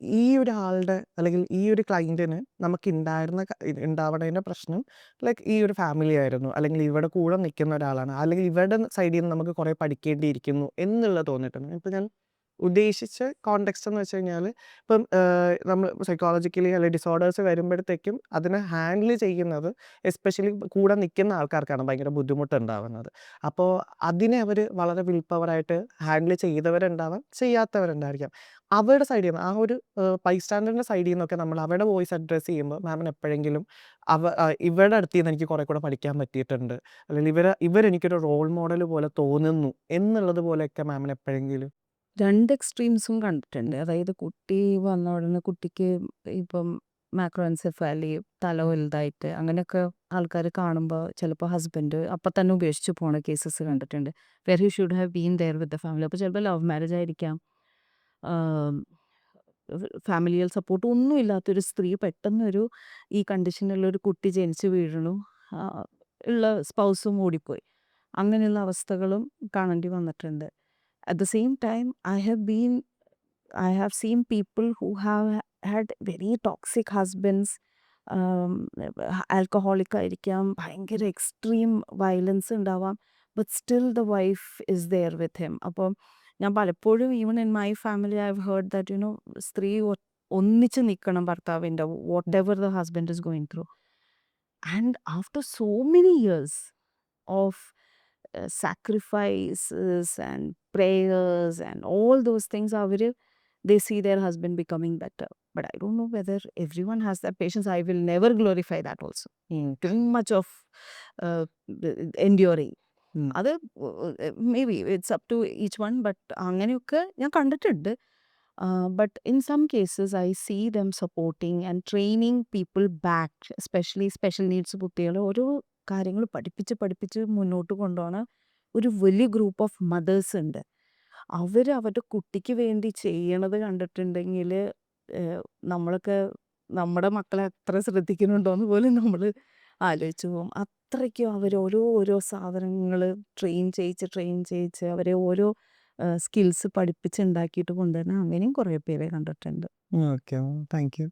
ഈ ഒരാളുടെ അല്ലെങ്കിൽ ഈ ഒരു ക്ലയൻറ്റിന് ഉണ്ടാവണതിൻ്റെ പ്രശ്നം ലൈക്ക് ഈ ഒരു ഫാമിലി ആയിരുന്നു, അല്ലെങ്കിൽ ഇവിടെ കൂടെ നിൽക്കുന്ന ഒരാളാണ്, അല്ലെങ്കിൽ ഇവരുടെ സൈഡിൽ നിന്ന് നമുക്ക് കുറേ പഠിക്കേണ്ടിയിരിക്കുന്നു എന്നുള്ളത് തോന്നിയിട്ടുണ്ട്. ഇപ്പം ഞാൻ ഉദ്ദേശിച്ച കോണ്ടെക്സ്റ്റ് എന്ന് വെച്ച് കഴിഞ്ഞാൽ, ഇപ്പം നമ്മൾ സൈക്കോളജിക്കലി അല്ലെങ്കിൽ ഡിസോർഡേഴ്സ് വരുമ്പോഴത്തേക്കും അതിനെ ഹാൻഡിൽ ചെയ്യുന്നത് എസ്പെഷ്യലി കൂടെ നിൽക്കുന്ന ആൾക്കാർക്കാണ് ഭയങ്കര ബുദ്ധിമുട്ടുണ്ടാവുന്നത്. അപ്പോൾ അതിനെ അവർ വളരെ വിൽ പവറായിട്ട് ഹാൻഡിൽ ചെയ്തവരുണ്ടാവാം, ചെയ്യാത്തവരുണ്ടായിരിക്കാം. അവരുടെ സൈഡിൽ നിന്ന് ആ ഒരു ബൈസ്റ്റാൻഡറിൻ്റെ സൈഡിൽ നിന്നൊക്കെ നമ്മൾ അവരുടെ വോയിസ് അഡ്രസ്സ് ചെയ്യുമ്പോൾ മാമിന് എപ്പോഴെങ്കിലും ഇവരുടെ അടുത്ത് നിന്ന് എനിക്ക് കുറേ കൂടെ പഠിക്കാൻ പറ്റിയിട്ടുണ്ട്, അല്ലെങ്കിൽ ഇവരെനിക്കൊരു റോൾ മോഡൽ പോലെ തോന്നുന്നു എന്നുള്ളത് പോലെയൊക്കെ മാമിന് എപ്പോഴെങ്കിലും? രണ്ട് എക്സ്ട്രീംസും കണ്ടിട്ടുണ്ട്. അതായത് കുട്ടി വന്ന ഉടനെ കുട്ടിക്ക് ഇപ്പം മാക്രോഎൻസെഫാലി, തല വലുതായിട്ട് അങ്ങനെയൊക്കെ ആൾക്കാര് കാണുമ്പോൾ ചിലപ്പോൾ ഹസ്ബൻഡ് അപ്പം തന്നെ ഉപേക്ഷിച്ച് പോണ കേസസ് കണ്ടിട്ടുണ്ട്. Where he should have been there with the family. അപ്പോൾ ചിലപ്പോൾ ലവ് മാരേജ് ആയിരിക്കാം. ആം, ഫാമിലിയൽ സപ്പോർട്ട് ഒന്നും ഇല്ലാത്തൊരു സ്ത്രീ പെട്ടെന്നൊരു ഈ കണ്ടീഷനിലുള്ളൊരു കുട്ടി ജനിച്ച് വീഴണു. ആ, ഉള്ള സ്പൗസും ഓടിപ്പോയി. അങ്ങനെയുള്ള അവസ്ഥകളും കാണേണ്ടി വന്നിട്ടുണ്ട്. At the same time, I have seen people who have had very toxic husbands, alcoholic ആയിരിക്കാം, ഭയങ്കര എക്സ്ട്രീം വയലൻസ് ഉണ്ടാവാം, but still the wife is there with him. അപ്പം ഞാൻ പലപ്പോഴും even in my family I have heard that സ്ത്രീ ഒന്നിച്ച് നിൽക്കണം ഭർത്താവിൻ്റെ whatever the husband is going through. And after so many years of sacrifices and prayers and all those things, they see their husband becoming better. But I don't know whether everyone has that patience. I will never glorify that also. Too much of uh, enduring. അത് may be it's up to each one. But അങ്ങനെയൊക്കെ ഞാൻ കണ്ടിട്ടുണ്ട്. But in some cases I see them supporting and training people back, especially special needs കുട്ടികളെ ഓരോ കാര്യങ്ങൾ പഠിപ്പിച്ച് മുന്നോട്ട് കൊണ്ടുപോകണ ഒരു വലിയ ഗ്രൂപ്പ് ഓഫ് മദേഴ്സ് ഉണ്ട്. അവരുടെ കുട്ടിക്ക് വേണ്ടി ചെയ്യണത് കണ്ടിട്ടുണ്ടെങ്കിൽ നമ്മളൊക്കെ നമ്മുടെ മക്കളെ എത്ര ശ്രദ്ധിക്കുന്നുണ്ടോയെന്ന് പോലും നമ്മൾ ആലോചിച്ച് പോകും. അത്രയ്ക്കും അവർ ഓരോ സാധനങ്ങൾ ട്രെയിൻ ചെയ്യിച്ച് അവരെ ഓരോ സ്കിൽസ് പഠിപ്പിച്ച് ഉണ്ടാക്കിയിട്ട് കൊണ്ടുവരുന്ന അങ്ങനെയും കുറേ പേരെ കണ്ടിട്ടുണ്ട്. Okay, thank you.